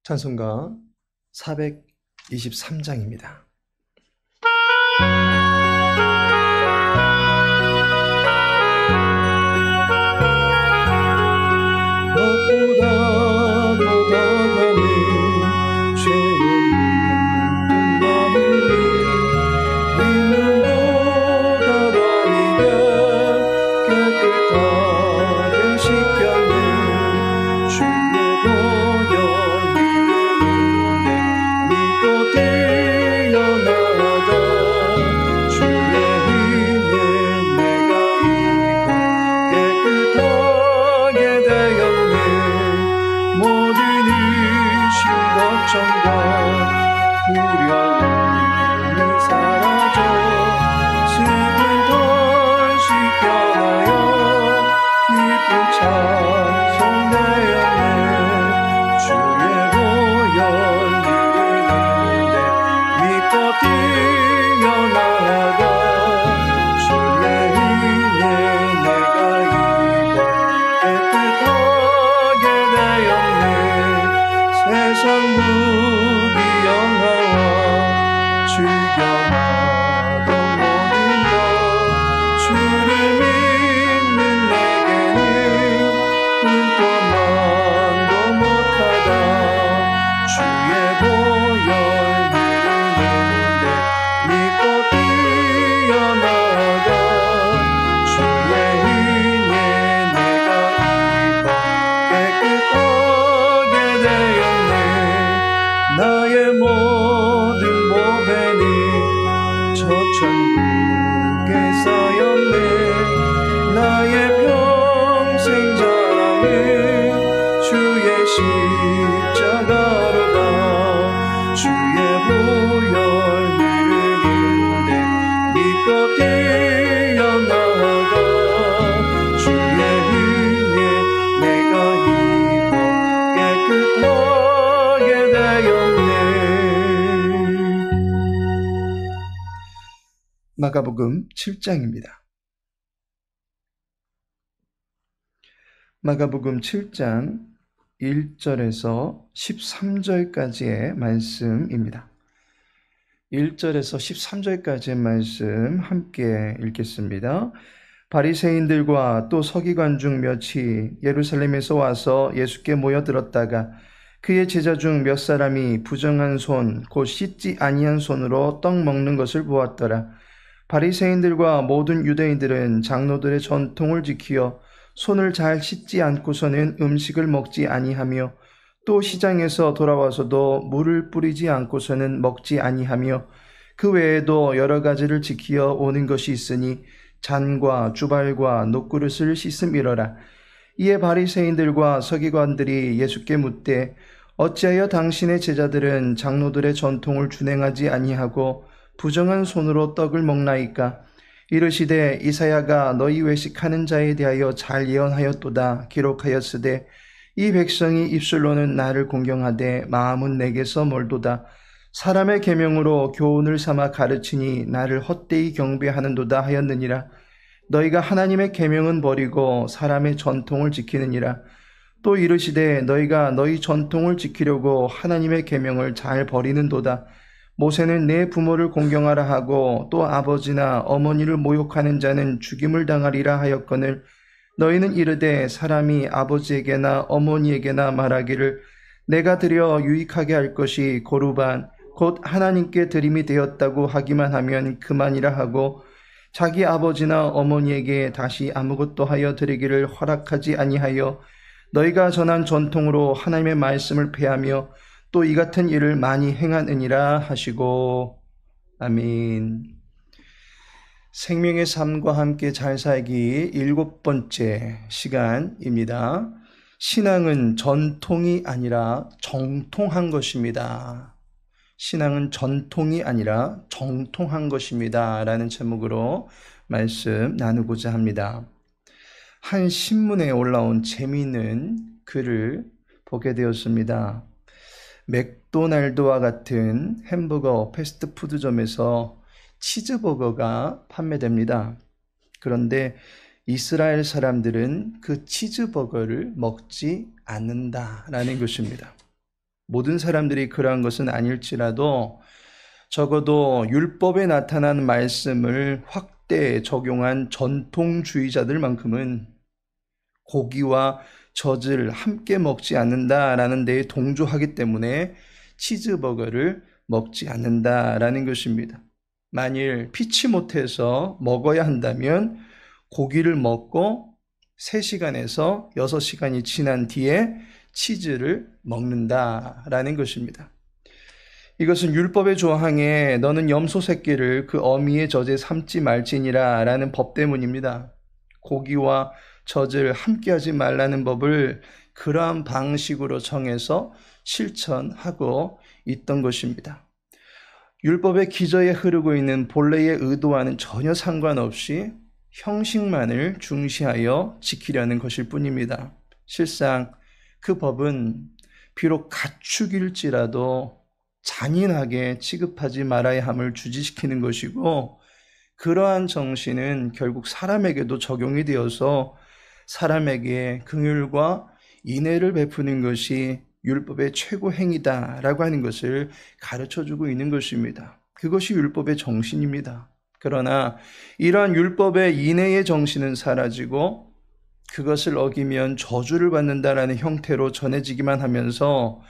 찬송가 423장입니다. 마가복음 7장입니다. 마가복음 7장 1절에서 13절까지의 말씀입니다. 1절에서 13절까지의 말씀 함께 읽겠습니다. 바리새인들과 또 서기관 중 몇이 예루살렘에서 와서 예수께 모여들었다가 그의 제자 중 몇 사람이 부정한 손, 곧 씻지 아니한 손으로 떡 먹는 것을 보았더라. 바리새인들과 모든 유대인들은 장로들의 전통을 지키어 손을 잘 씻지 않고서는 음식을 먹지 아니하며 또 시장에서 돌아와서도 물을 뿌리지 않고서는 먹지 아니하며 그 외에도 여러 가지를 지키어 오는 것이 있으니 잔과 주발과 녹그릇을 씻음이러라. 이에 바리새인들과 서기관들이 예수께 묻되 어찌하여 당신의 제자들은 장로들의 전통을 준행하지 아니하고 부정한 손으로 떡을 먹나이까? 이르시되 이사야가 너희 외식하는 자에 대하여 잘 예언하였도다. 기록하였으되 이 백성이 입술로는 나를 공경하되 마음은 내게서 멀도다. 사람의 계명으로 교훈을 삼아 가르치니 나를 헛되이 경배하는도다 하였느니라. 너희가 하나님의 계명은 버리고 사람의 전통을 지키느니라. 또 이르시되 너희가 너희 전통을 지키려고 하나님의 계명을 잘 버리는도다. 모세는 내 부모를 공경하라 하고 또 아버지나 어머니를 모욕하는 자는 죽임을 당하리라 하였거늘 너희는 이르되 사람이 아버지에게나 어머니에게나 말하기를 내가 드려 유익하게 할 것이 고르반 곧 하나님께 드림이 되었다고 하기만 하면 그만이라 하고 자기 아버지나 어머니에게 다시 아무것도 하여 드리기를 허락하지 아니하여 너희가 전한 전통으로 하나님의 말씀을 폐하며 또 이 같은 일을 많이 행하느니라 하시고 아멘. 생명의 삶과 함께 잘 살기 7번째 시간입니다. 신앙은 전통이 아니라 정통한 것입니다. 신앙은 전통이 아니라 정통한 것입니다. 라는 제목으로 말씀 나누고자 합니다. 한 신문에 올라온 재미있는 글을 보게 되었습니다. 맥도날드와 같은 햄버거 패스트푸드점에서 치즈버거가 판매됩니다. 그런데 이스라엘 사람들은 그 치즈버거를 먹지 않는다라는 것입니다. 모든 사람들이 그러한 것은 아닐지라도 적어도 율법에 나타난 말씀을 확대 적용한 전통주의자들만큼은 고기와 젖을 함께 먹지 않는다라는 데에 동조하기 때문에 치즈버거를 먹지 않는다라는 것입니다. 만일 피치 못해서 먹어야 한다면 고기를 먹고 3시간에서 6시간이 지난 뒤에 치즈를 먹는다라는 것입니다. 이것은 율법의 조항에 너는 염소 새끼를 그 어미의 젖에 삼지 말지니라 라는 법 때문입니다. 고기와 젖을 함께하지 말라는 법을 그러한 방식으로 정해서 실천하고 있던 것입니다. 율법의 기저에 흐르고 있는 본래의 의도와는 전혀 상관없이 형식만을 중시하여 지키려는 것일 뿐입니다. 실상 그 법은 비록 가축일지라도 잔인하게 취급하지 말아야 함을 주지시키는 것이고, 그러한 정신은 결국 사람에게도 적용이 되어서 사람에게 긍휼과 인애를 베푸는 것이 율법의 최고 행위다라고 하는 것을 가르쳐주고 있는 것입니다. 그것이 율법의 정신입니다. 그러나 이러한 율법의 인애의 정신은 사라지고 그것을 어기면 저주를 받는다라는 형태로 전해지기만 하면서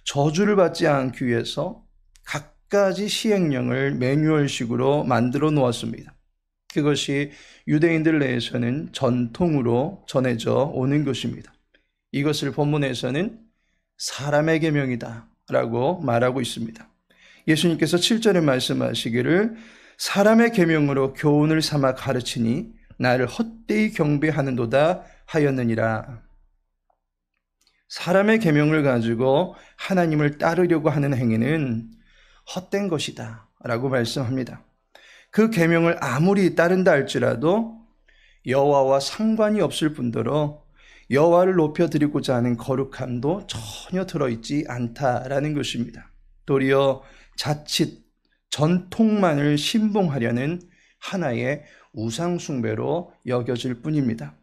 저주를 받지 않기 위해서 갖가지 시행령을 매뉴얼식으로 만들어 놓았습니다. 그것이 유대인들 내에서는 전통으로 전해져 오는 것입니다. 이것을 본문에서는 사람의 계명이다 라고 말하고 있습니다. 예수님께서 7절에 말씀하시기를 사람의 계명으로 교훈을 삼아 가르치니 나를 헛되이 경배하는도다 하였느니라. 사람의 계명을 가지고 하나님을 따르려고 하는 행위는 헛된 것이다 라고 말씀합니다. 그 계명을 아무리 따른다 할지라도 여호와와 상관이 없을 뿐더러 여호와를 높여드리고자 하는 거룩함도 전혀 들어있지 않다라는 것입니다. 도리어 자칫 전통만을 신봉하려는 하나의 우상숭배로 여겨질 뿐입니다.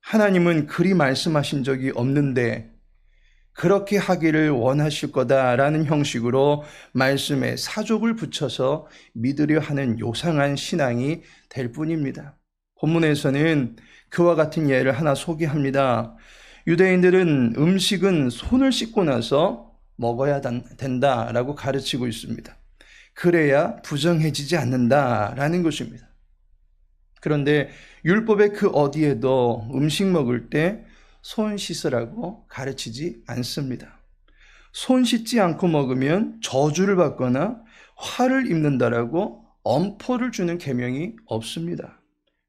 하나님은 그리 말씀하신 적이 없는데 그렇게 하기를 원하실 거다라는 형식으로 말씀에 사족을 붙여서 믿으려 하는 요상한 신앙이 될 뿐입니다. 본문에서는 그와 같은 예를 하나 소개합니다. 유대인들은 음식은 손을 씻고 나서 먹어야 된다라고 가르치고 있습니다. 그래야 부정해지지 않는다라는 것입니다. 그런데 율법의 그 어디에도 음식 먹을 때 손 씻으라고 가르치지 않습니다. 손 씻지 않고 먹으면 저주를 받거나 화를 입는다라고 엄포를 주는 계명이 없습니다.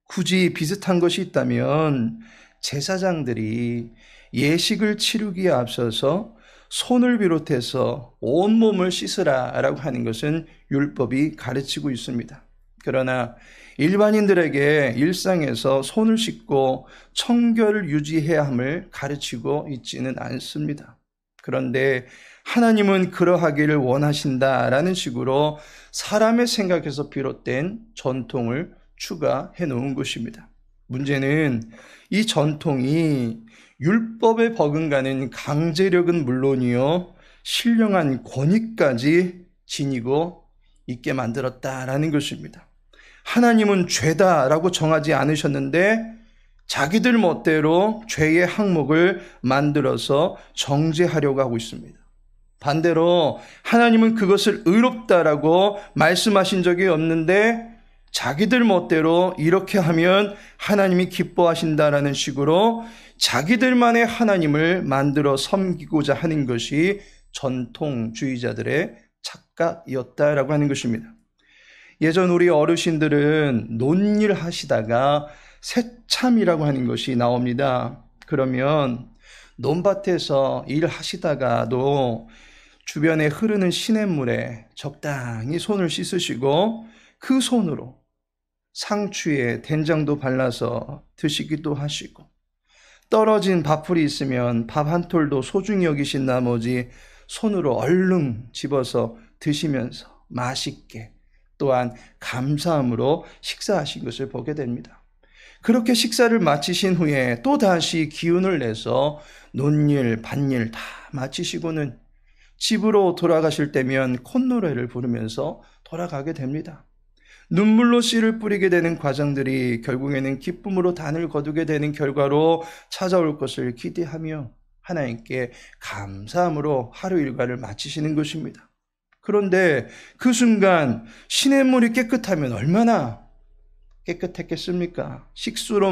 굳이 비슷한 것이 있다면 제사장들이 예식을 치르기에 앞서서 손을 비롯해서 온몸을 씻으라라고 하는 것은 율법이 가르치고 있습니다. 그러나 일반인들에게 일상에서 손을 씻고 청결을 유지해야 함을 가르치고 있지는 않습니다. 그런데 하나님은 그러하기를 원하신다라는 식으로 사람의 생각에서 비롯된 전통을 추가해 놓은 것입니다. 문제는 이 전통이 율법에 버금가는 강제력은 물론이요, 신령한 권위까지 지니고 있게 만들었다라는 것입니다. 하나님은 죄다라고 정하지 않으셨는데 자기들 멋대로 죄의 항목을 만들어서 정죄하려고 하고 있습니다. 반대로 하나님은 그것을 의롭다라고 말씀하신 적이 없는데 자기들 멋대로 이렇게 하면 하나님이 기뻐하신다라는 식으로 자기들만의 하나님을 만들어 섬기고자 하는 것이 전통주의자들의 착각이었다라고 하는 것입니다. 예전 우리 어르신들은 논일 하시다가 새참이라고 하는 것이 나옵니다. 그러면 논밭에서 일하시다가도 주변에 흐르는 시냇물에 적당히 손을 씻으시고 그 손으로 상추에 된장도 발라서 드시기도 하시고, 떨어진 밥풀이 있으면 밥 한 톨도 소중히 여기신 나머지 손으로 얼른 집어서 드시면서 맛있게 또한 감사함으로 식사하신 것을 보게 됩니다. 그렇게 식사를 마치신 후에 또 다시 기운을 내서 논일, 밭일 다 마치시고는 집으로 돌아가실 때면 콧노래를 부르면서 돌아가게 됩니다. 눈물로 씨를 뿌리게 되는 과정들이 결국에는 기쁨으로 단을 거두게 되는 결과로 찾아올 것을 기대하며 하나님께 감사함으로 하루 일과를 마치시는 것입니다. 그런데 그 순간 시냇물이 깨끗하면 얼마나 깨끗했겠습니까? 식수로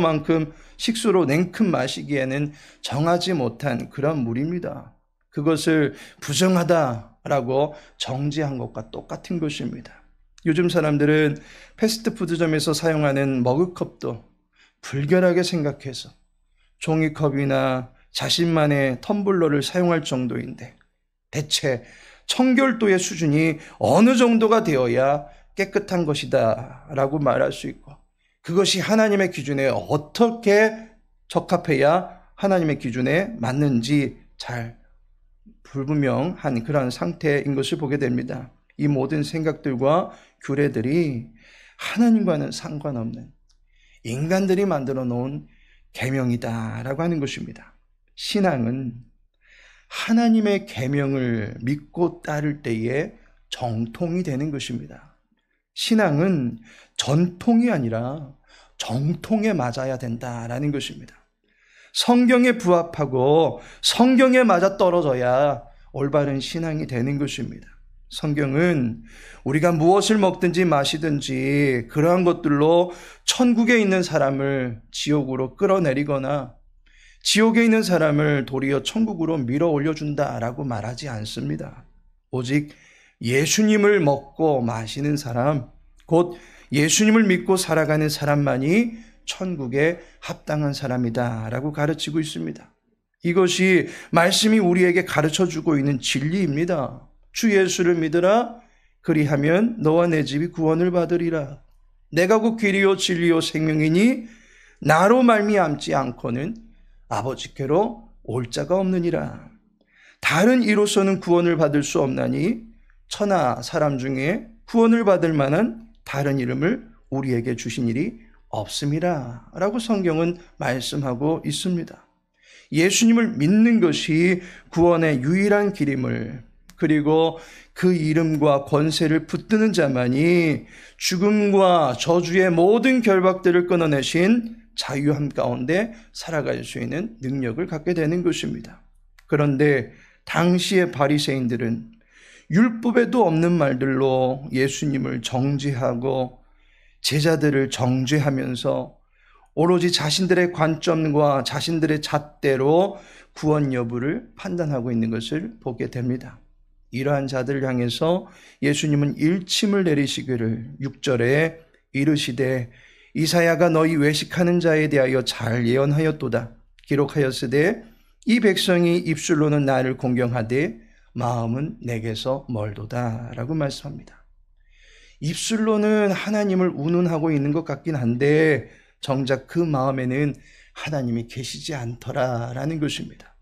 냉큼 마시기에는 정하지 못한 그런 물입니다. 그것을 부정하다라고 정죄한 것과 똑같은 것입니다. 요즘 사람들은 패스트푸드점에서 사용하는 머그컵도 불결하게 생각해서 종이컵이나 자신만의 텀블러를 사용할 정도인데, 대체 청결도의 수준이 어느 정도가 되어야 깨끗한 것이다 라고 말할 수 있고, 그것이 하나님의 기준에 어떻게 적합해야 하나님의 기준에 맞는지 잘 불분명한 그런 상태인 것을 보게 됩니다. 이 모든 생각들과 규례들이 하나님과는 상관없는 인간들이 만들어 놓은 계명이다라고 하는 것입니다. 신앙은 하나님의 계명을 믿고 따를 때에 정통이 되는 것입니다. 신앙은 전통이 아니라 정통에 맞아야 된다라는 것입니다. 성경에 부합하고 성경에 맞아 떨어져야 올바른 신앙이 되는 것입니다. 성경은 우리가 무엇을 먹든지 마시든지 그러한 것들로 천국에 있는 사람을 지옥으로 끌어내리거나 지옥에 있는 사람을 도리어 천국으로 밀어 올려준다라고 말하지 않습니다. 오직 예수님을 먹고 마시는 사람, 곧 예수님을 믿고 살아가는 사람만이 천국에 합당한 사람이다라고 가르치고 있습니다. 이것이 말씀이 우리에게 가르쳐주고 있는 진리입니다. 주 예수를 믿으라. 그리하면 너와 내 집이 구원을 받으리라. 내가 곧 길이요 진리요 생명이니 나로 말미암지 않고는 아버지께로 올 자가 없느니라. 다른 이로서는 구원을 받을 수 없나니 천하 사람 중에 구원을 받을 만한 다른 이름을 우리에게 주신 일이 없음이라 라고 성경은 말씀하고 있습니다. 예수님을 믿는 것이 구원의 유일한 길임을, 그리고 그 이름과 권세를 붙드는 자만이 죽음과 저주의 모든 결박들을 끊어내신 자유함 가운데 살아갈 수 있는 능력을 갖게 되는 것입니다. 그런데 당시의 바리새인들은 율법에도 없는 말들로 예수님을 정죄하고 제자들을 정죄하면서 오로지 자신들의 관점과 자신들의 잣대로 구원 여부를 판단하고 있는 것을 보게 됩니다. 이러한 자들을 향해서 예수님은 일침을 내리시기를 6절에 이르시되 이사야가 너희 외식하는 자에 대하여 잘 예언하였도다. 기록하였으되 이 백성이 입술로는 나를 공경하되 마음은 내게서 멀도다 라고 말씀합니다. 입술로는 하나님을 운운하고 있는 것 같긴 한데 정작 그 마음에는 하나님이 계시지 않더라라는 것입니다.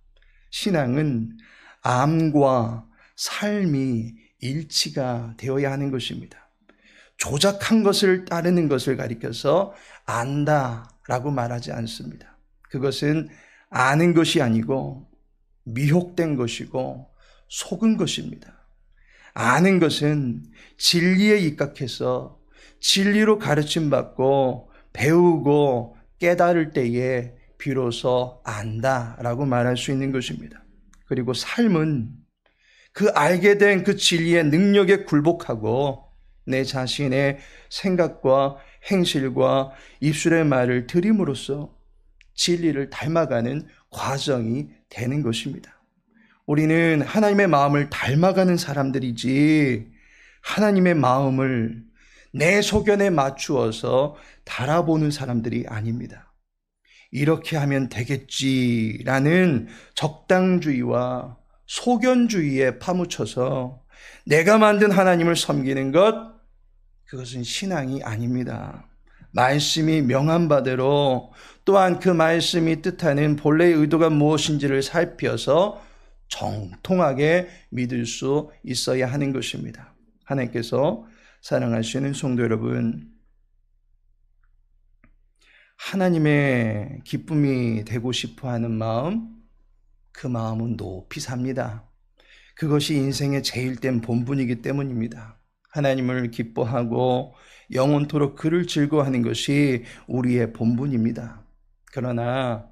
신앙은 암과 삶이 일치가 되어야 하는 것입니다. 조작한 것을 따르는 것을 가리켜서 안다라고 말하지 않습니다. 그것은 아는 것이 아니고 미혹된 것이고 속은 것입니다. 아는 것은 진리에 입각해서 진리로 가르침받고 배우고 깨달을 때에 비로소 안다라고 말할 수 있는 것입니다. 그리고 삶은 그 알게 된 그 진리의 능력에 굴복하고 내 자신의 생각과 행실과 입술의 말을 들임으로써 진리를 닮아가는 과정이 되는 것입니다. 우리는 하나님의 마음을 닮아가는 사람들이지 하나님의 마음을 내 소견에 맞추어서 달아보는 사람들이 아닙니다. 이렇게 하면 되겠지라는 적당주의와 소견주의에 파묻혀서 내가 만든 하나님을 섬기는 것, 그것은 신앙이 아닙니다. 말씀이 명한 바대로 또한 그 말씀이 뜻하는 본래의 의도가 무엇인지를 살펴서 정통하게 믿을 수 있어야 하는 것입니다. 하나님께서 사랑하시는 성도 여러분, 하나님의 기쁨이 되고 싶어하는 마음, 그 마음은 높이 삽니다. 그것이 인생의 제일 된 본분이기 때문입니다. 하나님을 기뻐하고 영원토록 그를 즐거워하는 것이 우리의 본분입니다. 그러나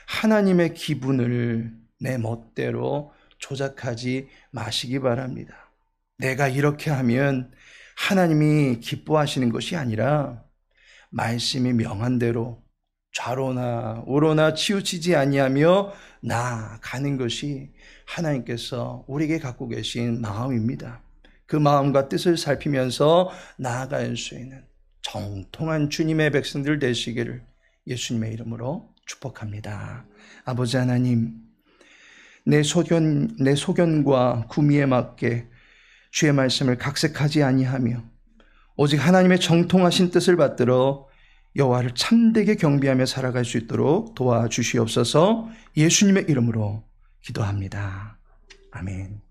하나님의 기분을 내 멋대로 조작하지 마시기 바랍니다. 내가 이렇게 하면 하나님이 기뻐하시는 것이 아니라 말씀이 명한 대로 좌로나 우로나 치우치지 아니하며 나아가는 것이 하나님께서 우리에게 갖고 계신 마음입니다. 그 마음과 뜻을 살피면서 나아갈 수 있는 정통한 주님의 백성들 되시기를 예수님의 이름으로 축복합니다. 아버지 하나님, 내 소견과 구미에 맞게 주의 말씀을 각색하지 아니하며 오직 하나님의 정통하신 뜻을 받들어 여호와를 참되게 경배하며 살아갈 수 있도록 도와주시옵소서. 예수님의 이름으로 기도합니다. 아멘.